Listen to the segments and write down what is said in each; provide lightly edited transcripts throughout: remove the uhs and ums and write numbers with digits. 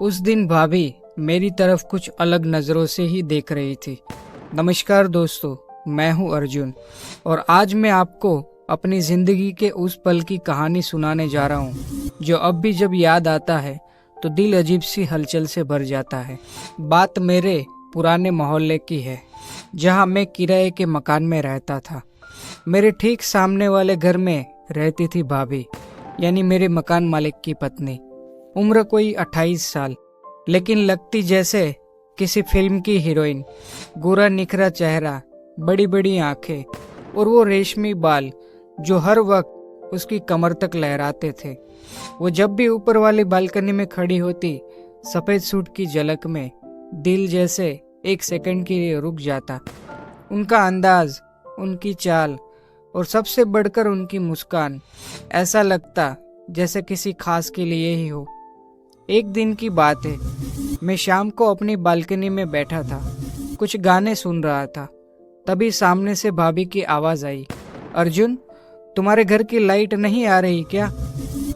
उस दिन भाभी मेरी तरफ कुछ अलग नज़रों से ही देख रही थी। नमस्कार दोस्तों, मैं हूं अर्जुन और आज मैं आपको अपनी ज़िंदगी के उस पल की कहानी सुनाने जा रहा हूं जो अब भी जब याद आता है तो दिल अजीब सी हलचल से भर जाता है। बात मेरे पुराने मोहल्ले की है जहां मैं किराए के मकान में रहता था। मेरे ठीक सामने वाले घर में रहती थी भाभी, यानी मेरे मकान मालिक की पत्नी। उम्र कोई 28 साल, लेकिन लगती जैसे किसी फिल्म की हीरोइन। गोरा निखरा चेहरा, बड़ी बड़ी आंखें और वो रेशमी बाल जो हर वक्त उसकी कमर तक लहराते थे। वो जब भी ऊपर वाली बालकनी में खड़ी होती, सफ़ेद सूट की झलक में दिल जैसे एक सेकंड के लिए रुक जाता। उनका अंदाज, उनकी चाल और सबसे बढ़कर उनकी मुस्कान, ऐसा लगता जैसे किसी खास के लिए ही हो। एक दिन की बात है, मैं शाम को अपनी बालकनी में बैठा था, कुछ गाने सुन रहा था। तभी सामने से भाभी की आवाज़ आई, अर्जुन, तुम्हारे घर की लाइट नहीं आ रही क्या?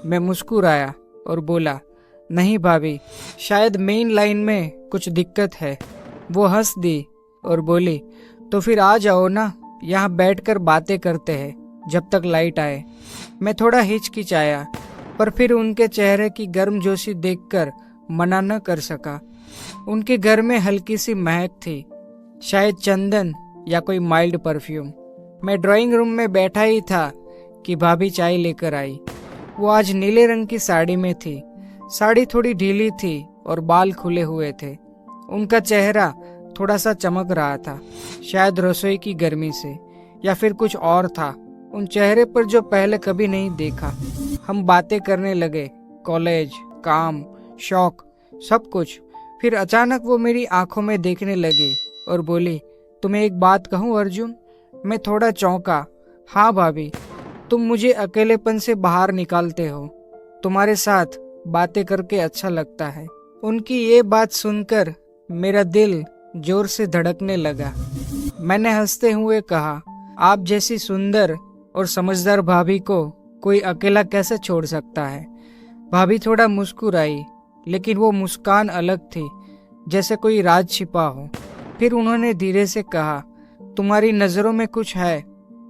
मैं मुस्कुराया और बोला, नहीं भाभी, शायद मेन लाइन में कुछ दिक्कत है। वो हंस दी और बोली, तो फिर आ जाओ ना, यहाँ बैठकर बातें करते हैं जब तक लाइट आए। मैं थोड़ा हिचकिचाया, पर फिर उनके चेहरे की गर्मजोशी देखकर मना न कर सका। उनके घर में हल्की सी महक थी, शायद चंदन या कोई माइल्ड परफ्यूम। मैं ड्राइंग रूम में बैठा ही था कि भाभी चाय लेकर आई। वो आज नीले रंग की साड़ी में थी। साड़ी थोड़ी ढीली थी और बाल खुले हुए थे। उनका चेहरा थोड़ा सा चमक रहा था, शायद रसोई की गर्मी से या फिर कुछ और था उन चेहरे पर जो पहले कभी नहीं देखा। हम बातें करने लगे, कॉलेज, काम, शौक, सब कुछ। फिर अचानक वो मेरी आंखों में देखने लगी और बोली, तुम्हें एक बात कहूँ अर्जुन? मैं थोड़ा चौंका। हाँ भाभी, तुम मुझे अकेलेपन से बाहर निकालते हो। तुम्हारे साथ बातें करके अच्छा लगता है। उनकी ये बात सुनकर मेरा दिल जोर से धड़कने लगा। मैंने हंसते हुए कहा, आप जैसी सुंदर और समझदार भाभी को कोई अकेला कैसे छोड़ सकता है? भाभी थोड़ा मुस्कुराई, लेकिन वो मुस्कान अलग थी, जैसे कोई राज छिपा हो। फिर उन्होंने धीरे से कहा, तुम्हारी नज़रों में कुछ है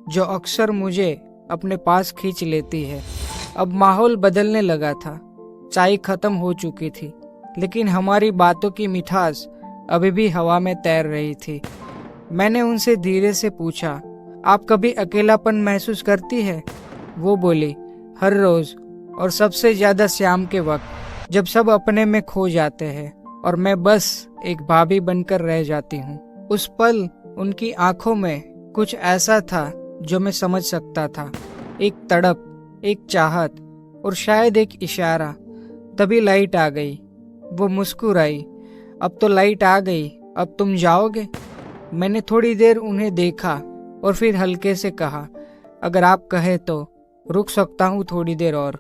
जो अक्सर मुझे अपने पास खींच लेती है। अब माहौल बदलने लगा था। चाय खत्म हो चुकी थी, लेकिन हमारी बातों की मिठास अभी भी हवा में तैर रही थी। मैंने उनसे धीरे से पूछा, आप कभी अकेलापन महसूस करती है? वो बोली, हर रोज, और सबसे ज्यादा शाम के वक्त, जब सब अपने में खो जाते हैं और मैं बस एक भाभी बनकर रह जाती हूँ। उस पल उनकी आंखों में कुछ ऐसा था जो मैं समझ सकता था, एक तड़प, एक चाहत और शायद एक इशारा। तभी लाइट आ गई। वो मुस्कुराई, अब तो लाइट आ गई, अब तुम जाओगे? मैंने थोड़ी देर उन्हें देखा और फिर हल्के से कहा, अगर आप कहे तो रुक सकता हूँ थोड़ी देर और।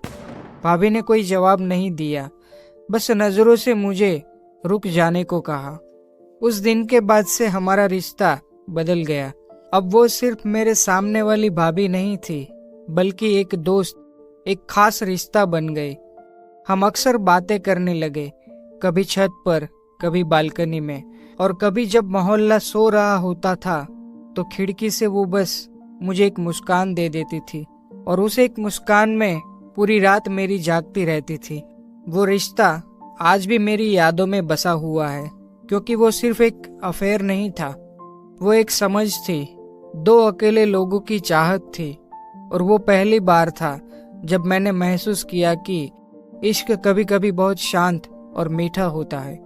भाभी ने कोई जवाब नहीं दिया, बस नज़रों से मुझे रुक जाने को कहा। उस दिन के बाद से हमारा रिश्ता बदल गया। अब वो सिर्फ मेरे सामने वाली भाभी नहीं थी, बल्कि एक दोस्त, एक खास रिश्ता बन गई। हम अक्सर बातें करने लगे, कभी छत पर, कभी बालकनी में, और कभी जब मोहल्ला सो रहा होता था तो खिड़की से वो बस मुझे एक मुस्कान दे देती थी, और उस एक मुस्कान में पूरी रात मेरी जागती रहती थी। वो रिश्ता आज भी मेरी यादों में बसा हुआ है, क्योंकि वो सिर्फ एक अफेयर नहीं था, वो एक समझ थी, दो अकेले लोगों की चाहत थी। और वो पहली बार था जब मैंने महसूस किया कि इश्क कभी कभी बहुत शांत और मीठा होता है।